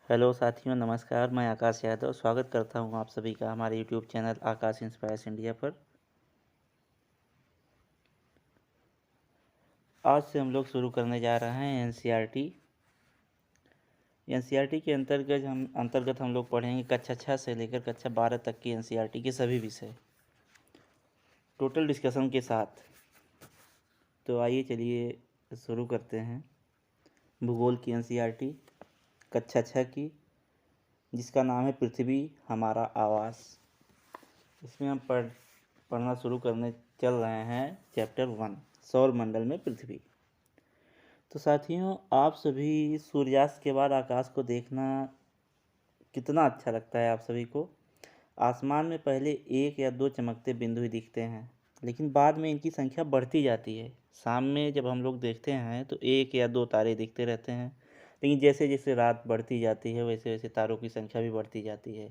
Hello साथियों, नमस्कार। मैं आकाश यादव स्वागत करता हूं आप सभी का हमारे यूट्यूब चैनल आकाश इंस्पायर्स इंडिया पर। आज से हम लोग शुरू करने जा रहे हैं एनसीईआरटी। एनसीईआरटी के अंतर्गत हम लोग पढ़ेंगे कक्षा 6 से लेकर कक्षा 12 तक की एनसीईआरटी के सभी विषय टोटल डिस्कशन के साथ। तो आइए चलिए शुरू करते हैं। भूगोल की एनसीईआरटी कक्षा 6 की, जिसका नाम है पृथ्वी हमारा आवास। इसमें हम पढ़ना शुरू करने चल रहे हैं चैप्टर 1, सौर मंडल में पृथ्वी। तो साथियों, आप सभी सूर्यास्त के बाद आकाश को देखना कितना अच्छा लगता है आप सभी को। आसमान में पहले एक या दो चमकते बिंदु ही दिखते हैं, लेकिन बाद में इनकी संख्या बढ़ती जाती है। शाम में जब हम लोग देखते हैं तो एक या दो तारे दिखते रहते हैं, लेकिन जैसे जैसे रात बढ़ती जाती है वैसे वैसे तारों की संख्या भी बढ़ती जाती है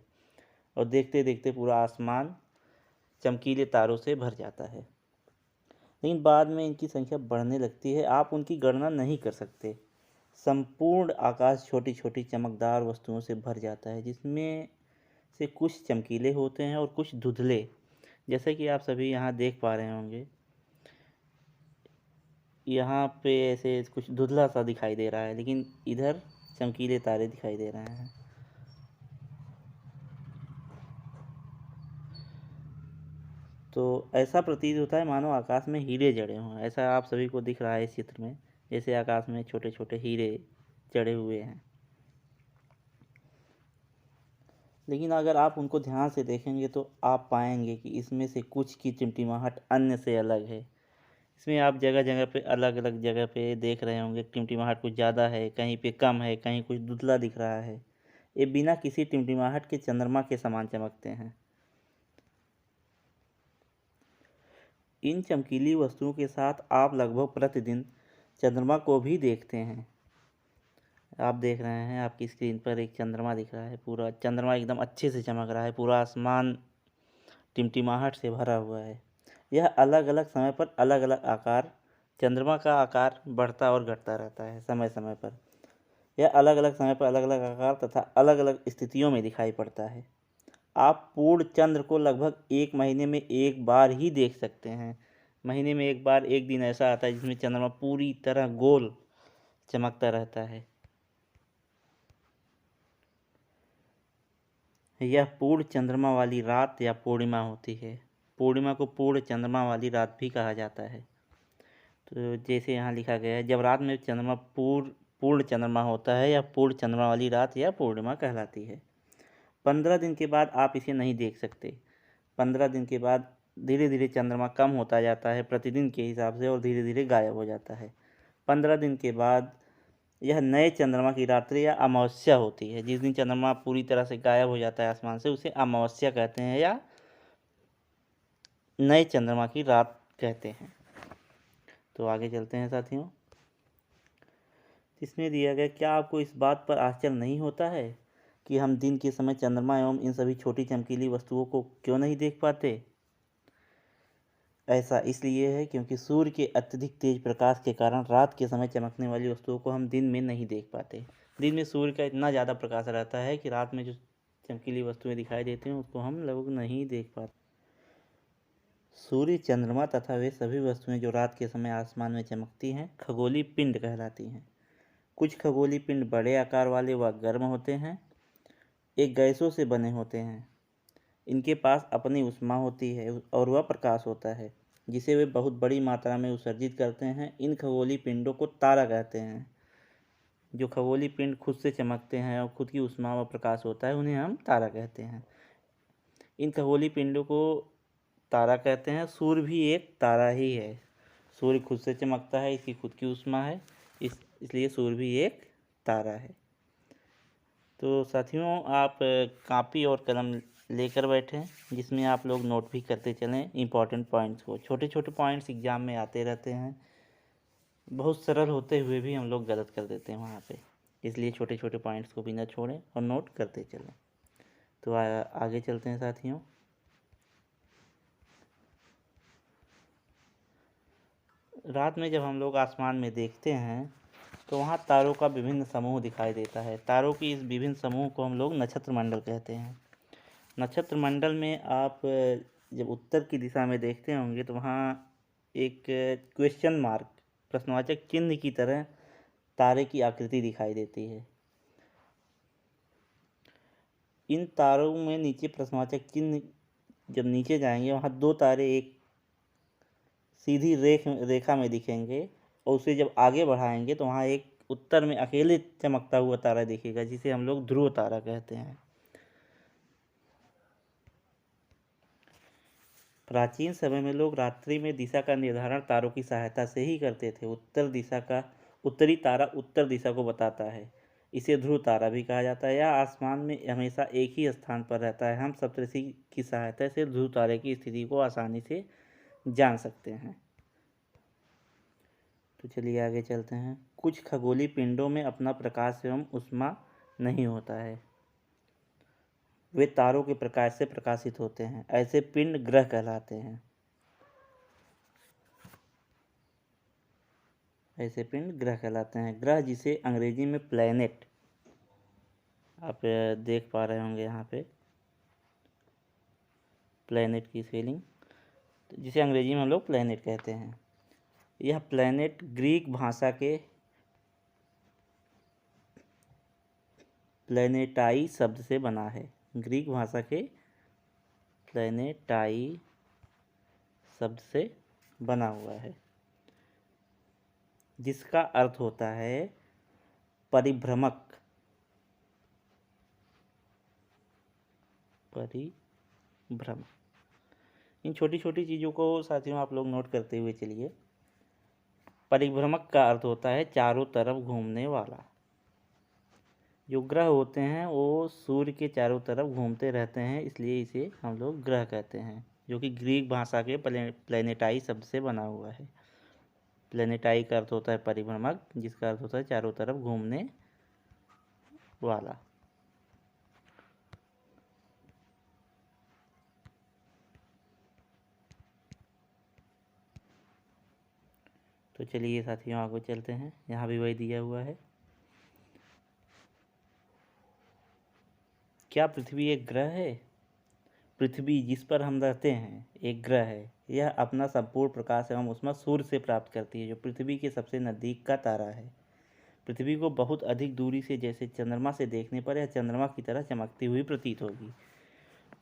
और देखते देखते पूरा आसमान चमकीले तारों से भर जाता है। लेकिन बाद में इनकी संख्या बढ़ने लगती है, आप उनकी गणना नहीं कर सकते। संपूर्ण आकाश छोटी छोटी चमकदार वस्तुओं से भर जाता है, जिसमें से कुछ चमकीले होते हैं और कुछ धुंधले। जैसे कि आप सभी यहाँ देख पा रहे होंगे, यहाँ पे ऐसे कुछ धुंधला सा दिखाई दे रहा है, लेकिन इधर चमकीले तारे दिखाई दे रहे हैं। तो ऐसा प्रतीत होता है मानो आकाश में हीरे जड़े हों। ऐसा आप सभी को दिख रहा है इस चित्र में, जैसे आकाश में छोटे छोटे हीरे जड़े हुए हैं। लेकिन अगर आप उनको ध्यान से देखेंगे तो आप पाएंगे कि इसमें से कुछ की टिमटिमाहट अन्य से अलग है। इसमें आप जगह जगह पे अलग अलग जगह पे देख रहे होंगे, टिमटिमाहट कुछ ज़्यादा है, कहीं पे कम है, कहीं कुछ धुंधला दिख रहा है। ये बिना किसी टिमटिमाहट के चंद्रमा के समान चमकते हैं। इन चमकीली वस्तुओं के साथ आप लगभग प्रतिदिन चंद्रमा को भी देखते हैं। आप देख रहे हैं, आपकी स्क्रीन पर एक चंद्रमा दिख रहा है। पूरा चंद्रमा एकदम अच्छे से चमक रहा है, पूरा आसमान टिमटिमाहट से भरा हुआ है। यह अलग अलग समय पर अलग अलग आकार, चंद्रमा का आकार बढ़ता और घटता रहता है समय समय पर। यह अलग अलग समय पर अलग अलग आकार तथा अलग अलग स्थितियों में दिखाई पड़ता है। आप पूर्ण चंद्र को लगभग एक महीने में एक बार ही देख सकते हैं। महीने में एक बार, एक दिन ऐसा आता है जिसमें चंद्रमा पूरी तरह गोल चमकता रहता है। यह पूर्ण चंद्रमा वाली रात या पूर्णिमा होती है। पूर्णिमा को पूर्ण चंद्रमा वाली रात भी कहा जाता है। तो जैसे यहाँ लिखा गया है, जब रात में चंद्रमा पूर्ण चंद्रमा होता है या पूर्ण चंद्रमा वाली रात या पूर्णिमा कहलाती है। 15 दिन के बाद आप इसे नहीं देख सकते। 15 दिन के बाद धीरे धीरे चंद्रमा कम होता जाता है प्रतिदिन के हिसाब से और धीरे धीरे गायब हो जाता है। 15 दिन के बाद यह नए चंद्रमा की रात्रि या अमावस्या होती है। जिस दिन चंद्रमा पूरी तरह से गायब हो जाता है आसमान से, उसे अमावस्या कहते हैं या नए चंद्रमा की रात कहते हैं। तो आगे चलते हैं साथियों। इसमें दिया गया, क्या आपको इस बात पर आश्चर्य नहीं होता है कि हम दिन के समय चंद्रमा एवं इन सभी छोटी चमकीली वस्तुओं को क्यों नहीं देख पाते? ऐसा इसलिए है क्योंकि सूर्य के अत्यधिक तेज प्रकाश के कारण रात के समय चमकने वाली वस्तुओं को हम दिन में नहीं देख पाते। दिन में सूर्य का इतना ज़्यादा प्रकाश रहता है कि रात में जो चमकीली वस्तुएं दिखाई देती हैं उसको हम लोग नहीं देख पाते। सूर्य, चंद्रमा तथा वे सभी वस्तुएं जो रात के समय आसमान में चमकती हैं खगोलीय पिंड कहलाती हैं। कुछ खगोलीय पिंड बड़े आकार वाले व गर्म होते हैं, एक गैसों से बने होते हैं। इनके पास अपनी ऊष्मा होती है और वह प्रकाश होता है, जिसे वे बहुत बड़ी मात्रा में उत्सर्जित करते हैं। इन खगोलीय पिंडों को तारा कहते हैं। जो खगोलीय पिंड खुद से चमकते हैं और खुद की ऊष्मा व प्रकाश होता है, उन्हें हम तारा कहते हैं। इन खगोलीय पिंडों को तारा कहते हैं। सूर्य भी एक तारा ही है। सूर्य खुद से चमकता है, इसकी खुद की ऊष्मा है, इसलिए सूर्य भी एक तारा है। तो साथियों, आप कापी और कलम लेकर बैठें, जिसमें आप लोग नोट भी करते चलें इम्पॉर्टेंट पॉइंट्स को। छोटे छोटे पॉइंट्स एग्जाम में आते रहते हैं, बहुत सरल होते हुए भी हम लोग गलत कर देते हैं वहाँ पे, इसलिए छोटे छोटे पॉइंट्स को भी न छोड़ें और नोट करते चलें। तो आगे चलते हैं साथियों। रात में जब हम लोग आसमान में देखते हैं तो वहाँ तारों का विभिन्न समूह दिखाई देता है। तारों की इस विभिन्न समूह को हम लोग नक्षत्र मंडल कहते हैं। नक्षत्र मंडल में आप जब उत्तर की दिशा में देखते होंगे तो वहाँ एक क्वेश्चन मार्क, प्रश्नवाचक चिन्ह की तरह तारे की आकृति दिखाई देती है। इन तारों में नीचे प्रश्नवाचक चिन्ह जब नीचे जाएंगे वहाँ दो तारे एक सीधी रेखा में दिखेंगे, और उसे जब आगे बढ़ाएंगे तो वहाँ एक उत्तर में अकेले चमकता हुआ तारा दिखेगा, जिसे हम लोग ध्रुव तारा कहते हैं। प्राचीन समय में लोग रात्रि में दिशा का निर्धारण तारों की सहायता से ही करते थे। उत्तरी तारा उत्तर दिशा को बताता है, इसे ध्रुव तारा भी कहा जाता है। यह आसमान में हमेशा एक ही स्थान पर रहता है। हम सप्तऋषि की सहायता से ध्रुव तारे की स्थिति को आसानी से जान सकते हैं। तो चलिए आगे चलते हैं। कुछ खगोलीय पिंडों में अपना प्रकाश एवं ऊष्मा नहीं होता है, वे तारों के प्रकाश से प्रकाशित होते हैं। ऐसे पिंड ग्रह कहलाते हैं। ग्रह जिसे अंग्रेजी में प्लैनेट, आप देख पा रहे होंगे यहाँ पे प्लैनेट की स्पेलिंग, जिसे अंग्रेजी में हम लोग प्लैनेट कहते हैं। यह प्लैनेट ग्रीक भाषा के प्लैनेटाई शब्द से बना है। ग्रीक भाषा के प्लैनेटाई शब्द से बना हुआ है, जिसका अर्थ होता है परिभ्रमक। इन छोटी छोटी चीज़ों को साथियों आप लोग नोट करते हुए चलिए। परिभ्रमक का अर्थ होता है चारों तरफ घूमने वाला। जो ग्रह होते हैं वो सूर्य के चारों तरफ घूमते रहते हैं, इसलिए इसे हम लोग ग्रह कहते हैं, जो कि ग्रीक भाषा के प्लैनेटाई शब्द से बना हुआ है। प्लैनेटाई का अर्थ होता है परिभ्रमक, जिसका अर्थ होता है चारों तरफ घूमने वाला। तो चलिए साथियों आगे चलते हैं। यहाँ भी वही दिया हुआ है। क्या पृथ्वी एक ग्रह है? पृथ्वी जिस पर हम रहते हैं एक ग्रह है। यह अपना संपूर्ण प्रकाश एवं ऊष्मा सूर्य से प्राप्त करती है, जो पृथ्वी के सबसे नज़दीक का तारा है। पृथ्वी को बहुत अधिक दूरी से जैसे चंद्रमा से देखने पर यह चंद्रमा की तरह चमकती हुई प्रतीत होगी।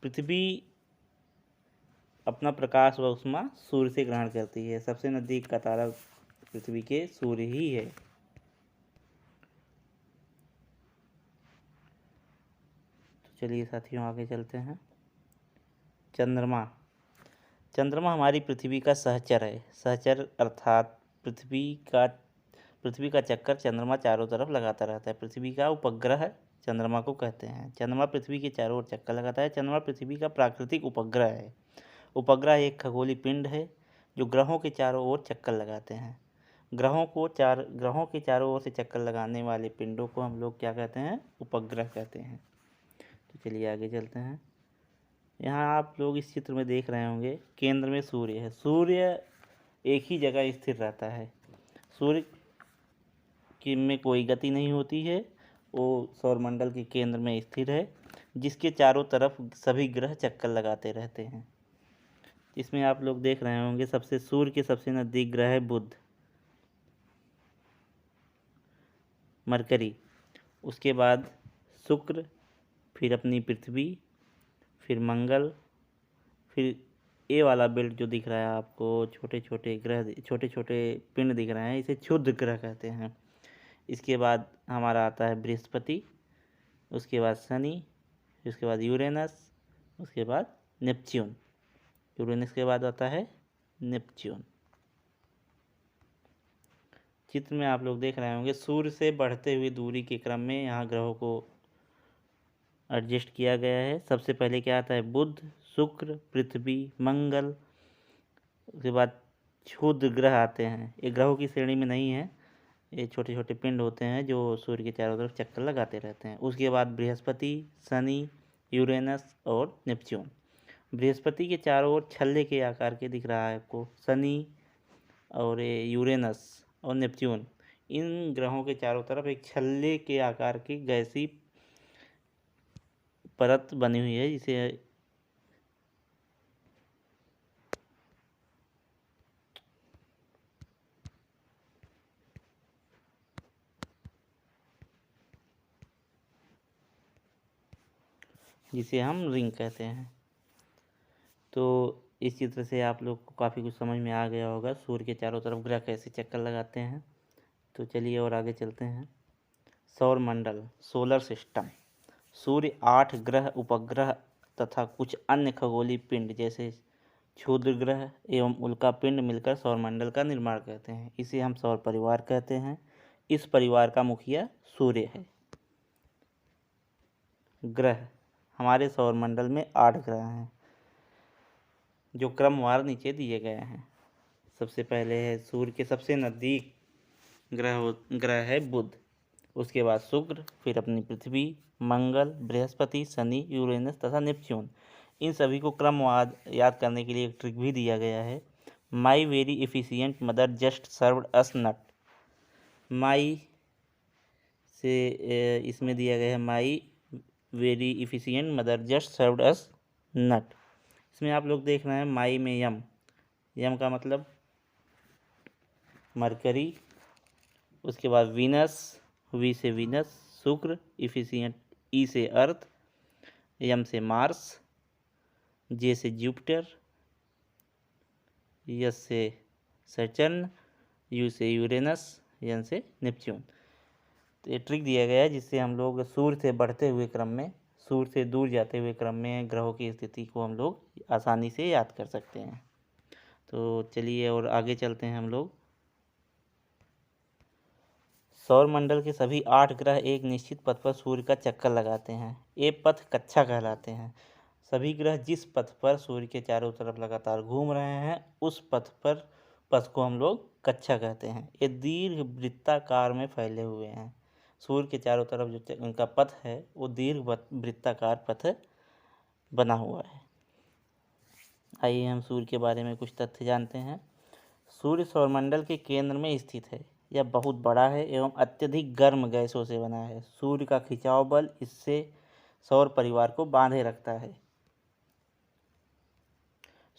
पृथ्वी अपना प्रकाश व ऊष्मा सूर्य से ग्रहण करती है। सबसे नज़दीक का तारा पृथ्वी के सूर्य ही है। तो चलिए साथियों आगे चलते हैं। चंद्रमा हमारी पृथ्वी का सहचर है। सहचर अर्थात पृथ्वी का चक्कर चंद्रमा चारों तरफ लगाता रहता है। पृथ्वी का उपग्रह चंद्रमा को कहते हैं। चंद्रमा पृथ्वी के चारों ओर चक्कर लगाता है। चंद्रमा पृथ्वी का प्राकृतिक उपग्रह है। उपग्रह एक खगोलीय पिंड है जो ग्रहों के चारों ओर चक्कर लगाते हैं। ग्रहों के चारों ओर से चक्कर लगाने वाले पिंडों को हम लोग क्या कहते हैं? उपग्रह कहते हैं। तो चलिए आगे चलते हैं। यहाँ आप लोग इस चित्र में देख रहे होंगे, केंद्र में सूर्य है। सूर्य एक ही जगह स्थिर रहता है। सूर्य में कोई गति नहीं होती है। वो सौरमंडल के केंद्र में स्थिर है, जिसके चारों तरफ सभी ग्रह चक्कर लगाते रहते हैं। इसमें आप लोग देख रहे होंगे सूर्य के सबसे नज़दीक ग्रह है बुध, मरकरी, उसके बाद शुक्र, फिर अपनी पृथ्वी, फिर मंगल, फिर ये वाला बेल्ट जो दिख रहा है आपको, छोटे छोटे ग्रह, छोटे छोटे पिंड दिख रहे हैं, इसे क्षुद्र ग्रह कहते हैं। इसके बाद हमारा आता है बृहस्पति, उसके बाद शनि, उसके बाद यूरेनस, उसके बाद नेपच्यून। यूरेनस के बाद आता है नेपच्यून। चित्र में आप लोग देख रहे होंगे सूर्य से बढ़ते हुए दूरी के क्रम में यहाँ ग्रहों को एडजस्ट किया गया है। सबसे पहले क्या आता है? बुध, शुक्र, पृथ्वी, मंगल, उसके बाद क्षुद्र ग्रह आते हैं। ये ग्रहों की श्रेणी में नहीं है, ये छोटे छोटे पिंड होते हैं जो सूर्य के चारों तरफ चक्कर लगाते रहते हैं। उसके बाद बृहस्पति, शनि, यूरेनस और नेपच्यून। बृहस्पति के चारों ओर छल्ले के आकार के दिख रहा है आपको। शनि और यूरेनस और नेपच्यून, इन ग्रहों के चारों तरफ एक छल्ले के आकार की गैसीय परत बनी हुई है, जिसे हम रिंग कहते हैं। तो इस चित्र से आप लोग को काफ़ी कुछ समझ में आ गया होगा सूर्य के चारों तरफ ग्रह कैसे चक्कर लगाते हैं। तो चलिए और आगे चलते हैं। सौर मंडल, सोलर सिस्टम। सूर्य, 8 ग्रह, उपग्रह तथा कुछ अन्य खगोलीय पिंड जैसे क्षुद्र ग्रह एवं उल्का पिंड मिलकर सौरमंडल का निर्माण करते हैं। इसे हम सौर परिवार कहते हैं। इस परिवार का मुखिया सूर्य है। ग्रह, हमारे सौरमंडल में 8 ग्रह हैं जो क्रमवार नीचे दिए गए हैं। सबसे पहले है सूर्य के सबसे नज़दीक ग्रह है बुध, उसके बाद शुक्र, फिर अपनी पृथ्वी, मंगल, बृहस्पति, शनि, यूरेनस तथा नेपच्यून। इन सभी को क्रमवार याद करने के लिए एक ट्रिक भी दिया गया है। My very efficient mother just served us nut. My से इसमें दिया गया है my very efficient mother just served us nut. इसमें आप लोग देख रहे हैं माई में यम, यम का मतलब मरकरी, उसके बाद वीनस, वी से वीनस, शुक्र, इफिशिएंट, ई से अर्थ, यम से मार्स, जे से जुपिटर, यस से सैटर्न, यू से यूरेनस, एन से नेपच्यून। तो ये ट्रिक दिया गया है जिससे हम लोग सूर्य से बढ़ते हुए क्रम में, सूर्य से दूर जाते हुए क्रम में ग्रहों की स्थिति को हम लोग आसानी से याद कर सकते हैं। तो चलिए और आगे चलते हैं हम लोग। सौरमंडल के सभी 8 ग्रह एक निश्चित पथ पर सूर्य का चक्कर लगाते हैं। ये पथ कक्षा कहलाते हैं। सभी ग्रह जिस पथ पर सूर्य के चारों तरफ लगातार घूम रहे हैं उस पथ को हम लोग कक्षा कहते हैं। ये दीर्घ वृत्ताकार में फैले हुए हैं। सूर्य के चारों तरफ जो उनका पथ है वो दीर्घ वृत्ताकार पथ बना हुआ है। आइए हम सूर्य के बारे में कुछ तथ्य जानते हैं। सूर्य सौरमंडल के केंद्र में स्थित है। यह बहुत बड़ा है एवं अत्यधिक गर्म गैसों से बना है। सूर्य का खिंचाव बल इससे सौर परिवार को बांधे रखता है।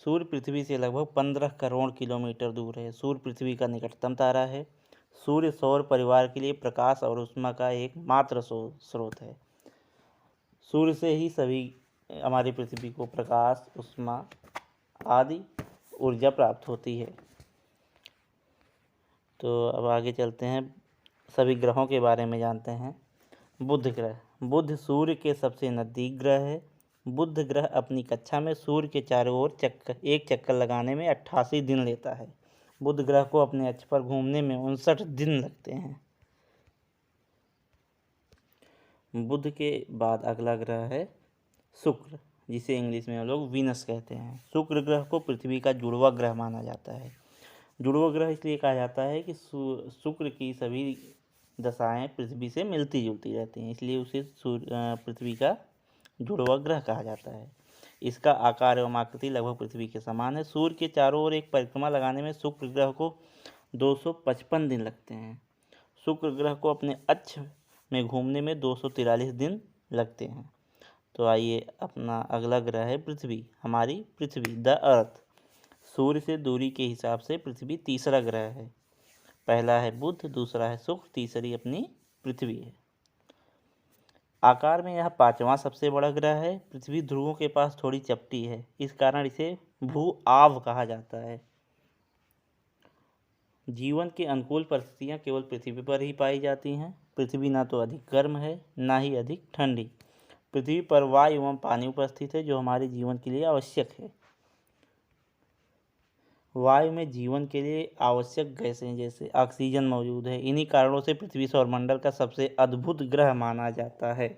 सूर्य पृथ्वी से लगभग 15 करोड़ किलोमीटर दूर है। सूर्य पृथ्वी का निकटतम तारा है। सूर्य सौर परिवार के लिए प्रकाश और ऊष्मा का एकमात्र स्रोत है। सूर्य से ही सभी हमारी पृथ्वी को प्रकाश, ऊष्मा आदि ऊर्जा प्राप्त होती है। तो अब आगे चलते हैं, सभी ग्रहों के बारे में जानते हैं। बुध ग्रह, बुध सूर्य के सबसे नज़दीक ग्रह है। बुध ग्रह अपनी कक्षा में सूर्य के चारों ओर एक चक्कर लगाने में 88 दिन लेता है। बुध ग्रह को अपने अक्ष पर घूमने में 59 दिन लगते हैं। बुध के बाद अगला ग्रह है शुक्र, जिसे इंग्लिश में हम लोग वीनस कहते हैं। शुक्र ग्रह को पृथ्वी का जुड़वा ग्रह माना जाता है। जुड़वा ग्रह इसलिए कहा जाता है कि शुक्र की सभी दशाएं पृथ्वी से मिलती जुलती रहती हैं, इसलिए उसे पृथ्वी का जुड़वा ग्रह कहा जाता है। इसका आकार एवं आकृति लगभग पृथ्वी के समान है। सूर्य के चारों ओर एक परिक्रमा लगाने में शुक्र ग्रह को 255 दिन लगते हैं। शुक्र ग्रह को अपने अक्ष में घूमने में 243 दिन लगते हैं। तो आइए अपना अगला ग्रह है पृथ्वी, हमारी पृथ्वी द अर्थ। सूर्य से दूरी के हिसाब से पृथ्वी तीसरा ग्रह है। पहला है बुध, दूसरा है शुक्र, तीसरी अपनी पृथ्वी है। आकार में यह 5वां सबसे बड़ा ग्रह है। पृथ्वी ध्रुवों के पास थोड़ी चपटी है, इस कारण इसे भू आव कहा जाता है। जीवन के अनुकूल परिस्थितियां केवल पृथ्वी पर ही पाई जाती हैं। पृथ्वी ना तो अधिक गर्म है ना ही अधिक ठंडी। पृथ्वी पर वायु एवं पानी उपस्थित है जो हमारे जीवन के लिए आवश्यक है। वायु में जीवन के लिए आवश्यक गैसें जैसे ऑक्सीजन मौजूद है। इन्हीं कारणों से पृथ्वी सौरमंडल का सबसे अद्भुत ग्रह माना जाता है।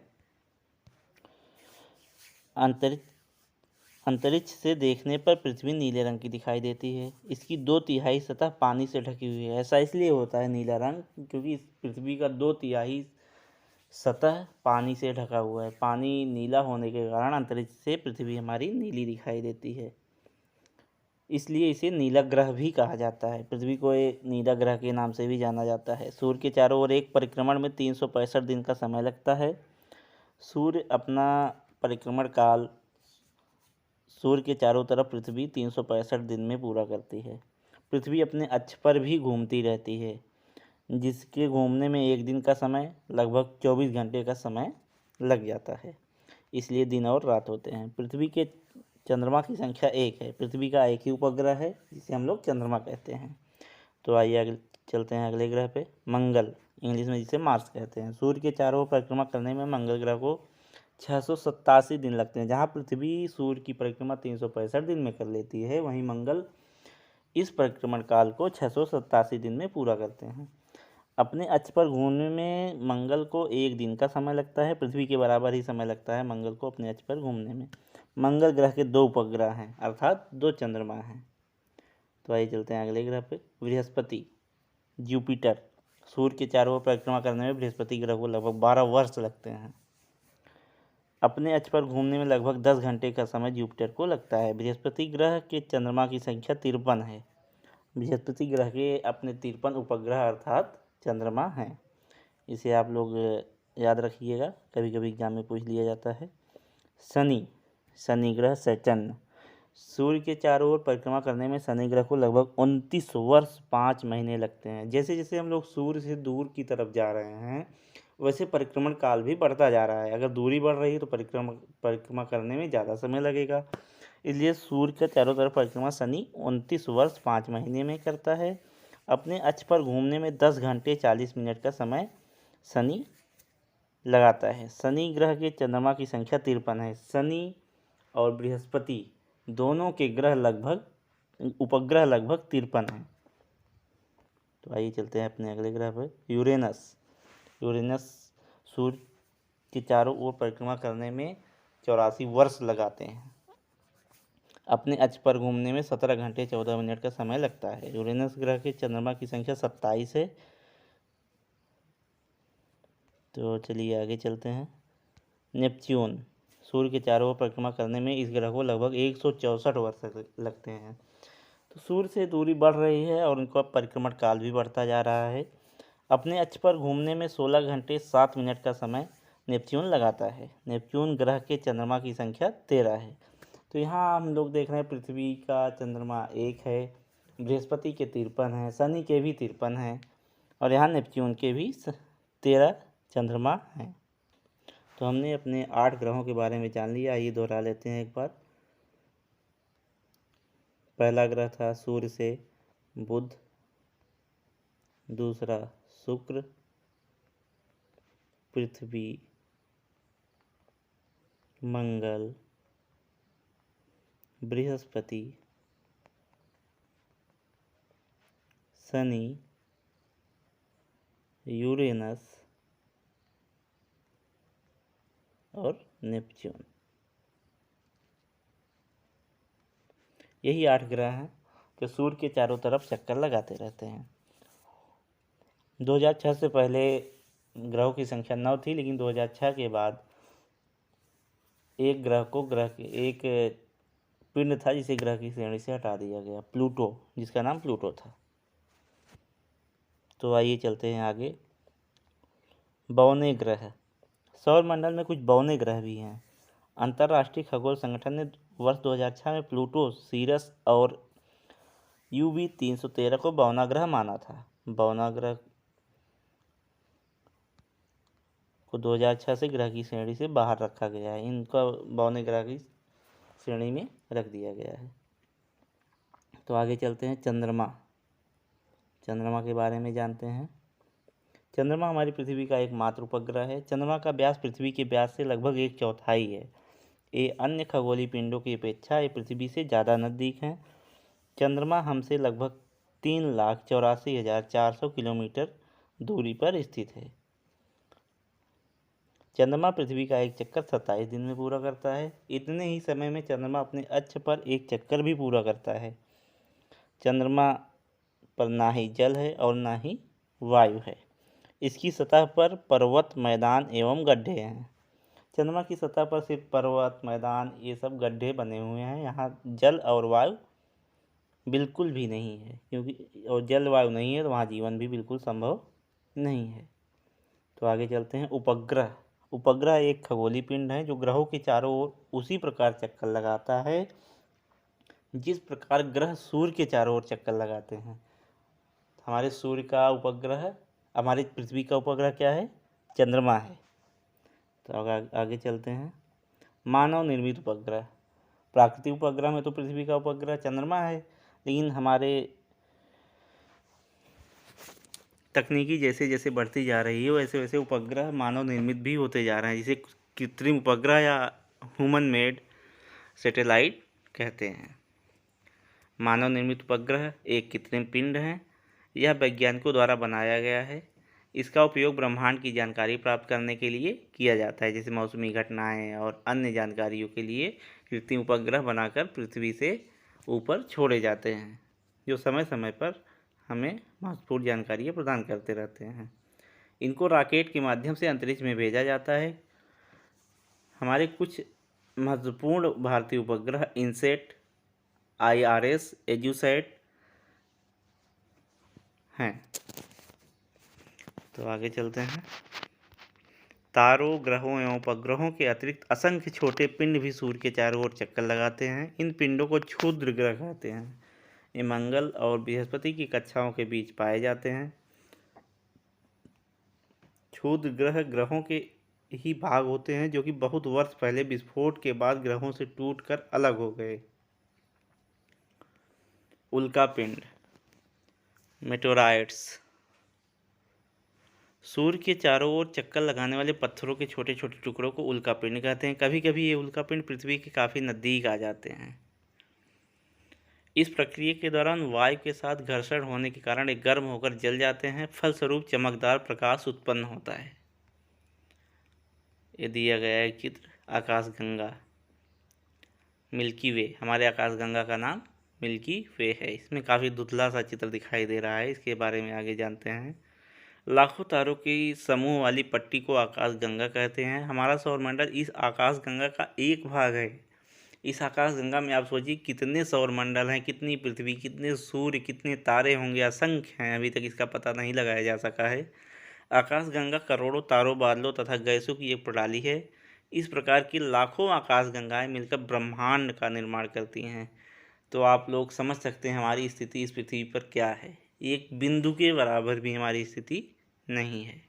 अंतरिक्ष से देखने पर पृथ्वी नीले रंग की दिखाई देती है। इसकी 2/3 सतह पानी से ढकी हुई है। ऐसा इसलिए होता है नीला रंग, क्योंकि इस पृथ्वी का 2/3 सतह पानी से ढका हुआ है। पानी नीला होने के कारण अंतरिक्ष से पृथ्वी हमारी नीली दिखाई देती है। इसलिए इसे नीला ग्रह भी कहा जाता है। पृथ्वी को एक नीला ग्रह के नाम से भी जाना जाता है। सूर्य के चारों ओर एक परिक्रमण में 365 दिन का समय लगता है। सूर्य अपना परिक्रमण काल सूर्य के चारों तरफ पृथ्वी 365 दिन में पूरा करती है। पृथ्वी अपने अक्ष पर भी घूमती रहती है, जिसके घूमने में एक दिन का समय लगभग 24 घंटे का समय लग जाता है। इसलिए दिन और रात होते हैं। पृथ्वी के चंद्रमा की संख्या एक है। पृथ्वी का एक ही उपग्रह है जिसे हम लोग चंद्रमा कहते हैं। तो आइए अगले चलते हैं अगले ग्रह पे, मंगल, इंग्लिश में जिसे मार्स कहते हैं। सूर्य के चारों ओर परिक्रमा करने में मंगल ग्रह को 687 दिन लगते हैं। जहाँ पृथ्वी सूर्य की परिक्रमा 365 दिन में कर लेती है, वहीं मंगल इस परिक्रमण काल को 687 दिन में पूरा करते हैं। अपने अक्ष पर घूमने में मंगल को एक दिन का समय लगता है। पृथ्वी के बराबर ही समय लगता है मंगल को अपने अक्ष पर घूमने में। मंगल ग्रह के 2 उपग्रह हैं, अर्थात 2 चंद्रमा हैं। तो आइए चलते हैं अगले ग्रह पे, बृहस्पति, जुपिटर। सूर्य के चारों ओर परिक्रमा करने में बृहस्पति ग्रह को लगभग 12 वर्ष लगते हैं। अपने अक्ष पर घूमने में लगभग 10 घंटे का समय जुपिटर को लगता है। बृहस्पति ग्रह के चंद्रमा की संख्या 53 है। बृहस्पति ग्रह के अपने 53 उपग्रह अर्थात चंद्रमा हैं। इसे आप लोग याद रखिएगा, कभी कभी एग्जाम में पूछ लिया जाता है। शनि ग्रह, सैटर्न। सूर्य के चारों ओर परिक्रमा करने में शनि ग्रह को लगभग 29 वर्ष 5 महीने लगते हैं। जैसे जैसे हम लोग सूर्य से दूर की तरफ जा रहे हैं, वैसे परिक्रमण काल भी बढ़ता जा रहा है। अगर दूरी बढ़ रही है तो परिक्रमा करने में ज़्यादा समय लगेगा। इसलिए सूर्य के चारों तरफ परिक्रमा शनि 29 वर्ष 5 महीने में करता है। अपने अक्ष पर घूमने में 10 घंटे 40 मिनट का समय शनि लगाता है। शनि ग्रह के चंद्रमा की संख्या 53 है। शनि और बृहस्पति दोनों के उपग्रह लगभग 53 हैं। तो आइए चलते हैं अपने अगले ग्रह पर, यूरेनस सूर्य के चारों ओर परिक्रमा करने में 84 वर्ष लगाते हैं। अपने अक्ष पर घूमने में 17 घंटे 14 मिनट का समय लगता है। यूरेनस ग्रह के चंद्रमा की संख्या 27 है। तो चलिए आगे चलते हैं। नेपच्यून, सूर्य के चारों ओर परिक्रमा करने में इस ग्रह को लगभग 164 वर्ष लगते हैं। तो सूर्य से दूरी बढ़ रही है और उनका परिक्रमण काल भी बढ़ता जा रहा है। अपने अक्ष पर घूमने में 16 घंटे 7 मिनट का समय नेपच्यून लगाता है। नेपच्यून ग्रह के चंद्रमा की संख्या 13 है। तो यहाँ हम लोग देख रहे हैं पृथ्वी का चंद्रमा एक है, बृहस्पति के 53 हैं, शनि के भी 53 हैं और यहाँ नेपच्यून के भी 13 चंद्रमा हैं। तो हमने अपने 8 ग्रहों के बारे में जान लिया। आइए दोहरा लेते हैं एक बार। पहला ग्रह था सूर्य से बुध, दूसरा शुक्र, पृथ्वी, मंगल, बृहस्पति, शनि, यूरेनस और नेपच्यून। यही 8 ग्रह हैं जो सूर्य के चारों तरफ चक्कर लगाते रहते हैं। 2006 से पहले ग्रहों की संख्या 9 थी, लेकिन 2006 के बाद एक पिंड था जिसे ग्रह की श्रेणी से हटा दिया गया, प्लूटो, जिसका नाम प्लूटो था। तो आइए चलते हैं आगे। बौने ग्रह, सौरमंडल में कुछ बौने ग्रह भी हैं। अंतर्राष्ट्रीय खगोल संगठन ने वर्ष 2006 में प्लूटो, सीरस और UV 313 को बौना ग्रह माना था। बौना ग्रह को 2006 से ग्रह की श्रेणी से बाहर रखा गया है। इनका बौने ग्रह की श्रेणी में रख दिया गया है। तो आगे चलते हैं चंद्रमा के बारे में जानते हैं। चंद्रमा हमारी पृथ्वी का एकमात्र उपग्रह है। चंद्रमा का व्यास पृथ्वी के व्यास से लगभग 1/4 है। ये अन्य खगोलीय पिंडों की अपेक्षा ये पृथ्वी से ज़्यादा नज़दीक हैं। चंद्रमा हमसे लगभग 3,84,400 किलोमीटर दूरी पर स्थित है। चंद्रमा पृथ्वी का एक चक्कर 27 दिन में पूरा करता है। इतने ही समय में चंद्रमा अपने अक्ष पर एक चक्कर भी पूरा करता है। चंद्रमा पर ना ही जल है और ना ही वायु है। इसकी सतह पर पर्वत, मैदान एवं गड्ढे हैं। चंद्रमा की सतह पर सिर्फ पर्वत, मैदान, ये सब गड्ढे बने हुए हैं। यहाँ जल और वायु बिल्कुल भी नहीं है, क्योंकि और जलवायु नहीं है तो वहाँ जीवन भी बिल्कुल संभव नहीं है। तो आगे चलते हैं। उपग्रह। उपग्रह एक खगोलीय पिंड है जो ग्रहों के चारों ओर उसी प्रकार चक्कर लगाता है जिस प्रकार ग्रह सूर्य के चारों ओर चक्कर लगाते हैं। हमारे सूर्य का उपग्रह, हमारी पृथ्वी का उपग्रह क्या है? चंद्रमा है। तो आगे चलते हैं। मानव निर्मित उपग्रह। प्राकृतिक उपग्रह में तो पृथ्वी का उपग्रह चंद्रमा है, लेकिन हमारे तकनीकी जैसे जैसे बढ़ती जा रही है वैसे वैसे उपग्रह मानव निर्मित भी होते जा रहे हैं, जिसे कृत्रिम उपग्रह या ह्यूमन मेड सैटेलाइट कहते हैं। मानव निर्मित उपग्रह एक कृत्रिम पिंड है। यह वैज्ञानिकों द्वारा बनाया गया है। इसका उपयोग ब्रह्मांड की जानकारी प्राप्त करने के लिए किया जाता है, जैसे मौसमी घटनाएं और अन्य जानकारियों के लिए कृत्रिम उपग्रह बनाकर पृथ्वी से ऊपर छोड़े जाते हैं, जो समय समय पर हमें महत्वपूर्ण जानकारियाँ प्रदान करते रहते हैं। इनको रॉकेट के माध्यम से अंतरिक्ष में भेजा जाता है। हमारे कुछ महत्वपूर्ण भारतीय उपग्रह इनसेट, IRS, एजुसैट हैं। तो आगे चलते हैं। तारों, ग्रहों एवं उपग्रहों के अतिरिक्त असंख्य छोटे पिंड भी सूर्य के चारों ओर चक्कर लगाते हैं। इन पिंडों को क्षुद्र ग्रह कहते हैं। ये मंगल और बृहस्पति की कक्षाओं के बीच पाए जाते हैं। क्षुद्र ग्रह ग्रहों के ही भाग होते हैं जो कि बहुत वर्ष पहले विस्फोट के बाद ग्रहों से टूटकर अलग हो गए। उल्कापिंड, मेटेओराइट्स। सूर्य के चारों ओर चक्कर लगाने वाले पत्थरों के छोटे छोटे टुकड़ों को उल्कापिंड कहते हैं। कभी कभी ये उल्कापिंड पृथ्वी के काफ़ी नज़दीक आ जाते हैं। इस प्रक्रिया के दौरान वायु के साथ घर्षण होने के कारण ये गर्म होकर जल जाते हैं, फलस्वरूप चमकदार प्रकाश उत्पन्न होता है। ये दिया गया है चित्र आकाशगंगा, मिल्की वे। हमारे आकाशगंगा का नाम मिल्की वे है। इसमें काफ़ी धुंधला सा चित्र दिखाई दे रहा है, इसके बारे में आगे जानते हैं। लाखों तारों की समूह वाली पट्टी को आकाशगंगा कहते हैं। हमारा सौरमंडल इस आकाशगंगा का एक भाग है। इस आकाशगंगा में आप सोचिए कितने सौरमंडल हैं, कितनी पृथ्वी, कितने सूर्य, कितने तारे होंगे, असंख्य हैं। अभी तक इसका पता नहीं लगाया जा सका है। आकाशगंगा करोड़ों तारों, बादलों तथा गैसों की एक प्रणाली है। इस प्रकार की लाखों आकाशगंगाएं मिलकर ब्रह्मांड का निर्माण करती हैं। तो आप लोग समझ सकते हैं हमारी स्थिति इस पृथ्वी पर क्या है। एक बिंदु के बराबर भी हमारी स्थिति नहीं है।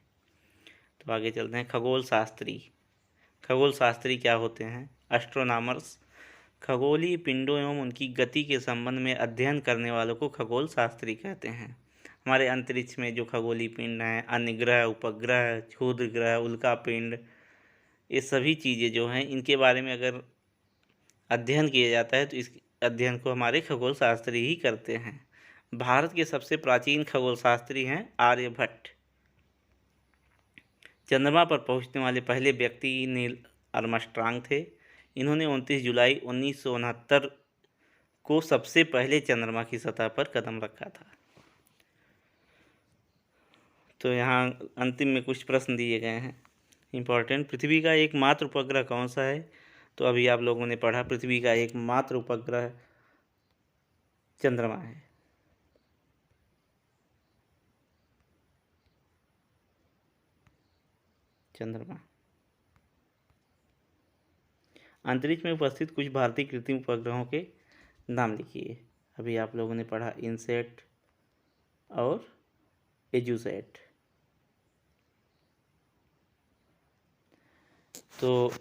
तो आगे चलते हैं। खगोल शास्त्री। खगोल शास्त्री क्या होते हैं? एस्ट्रोनॉमर्स। खगोलीय पिंडों एवं उनकी गति के संबंध में अध्ययन करने वालों को खगोल शास्त्री कहते हैं। हमारे अंतरिक्ष में जो खगोलीय पिंड हैं, अन्य ग्रह, उपग्रह, क्षुद्र ग्रह, उल्कापिंड, ये सभी चीज़ें जो हैं इनके बारे में अगर अध्ययन किया जाता है तो इस अध्ययन को हमारे खगोल शास्त्री ही करते हैं। भारत के सबसे प्राचीन खगोल शास्त्री हैं आर्यभट्ट। चंद्रमा पर पहुंचने वाले पहले व्यक्ति नील आर्मस्ट्रांग थे। इन्होंने 29 जुलाई 1969 को सबसे पहले चंद्रमा की सतह पर कदम रखा था। तो यहाँ अंतिम में कुछ प्रश्न दिए गए हैं इम्पोर्टेंट। पृथ्वी का एकमात्र उपग्रह कौन सा है? तो अभी आप लोगों ने पढ़ा, पृथ्वी का एकमात्र उपग्रह चंद्रमा है। चंद्रमा। अंतरिक्ष में उपस्थित कुछ भारतीय कृत्रिम उपग्रहों के नाम लिखिए। अभी आप लोगों ने पढ़ा इनसेट और एजुसैट। तो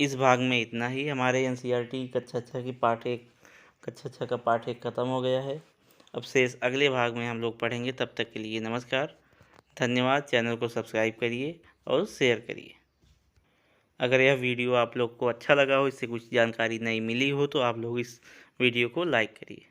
इस भाग में इतना ही। हमारे NCERT कक्षा 6 की कक्षा 6 का पाठ 1 खत्म हो गया है। अब शेष अगले भाग में हम लोग पढ़ेंगे। तब तक के लिए नमस्कार, धन्यवाद। चैनल को सब्सक्राइब करिए और शेयर करिए। अगर यह वीडियो आप लोग को अच्छा लगा हो, इससे कुछ जानकारी नई मिली हो, तो आप लोग इस वीडियो को लाइक करिए।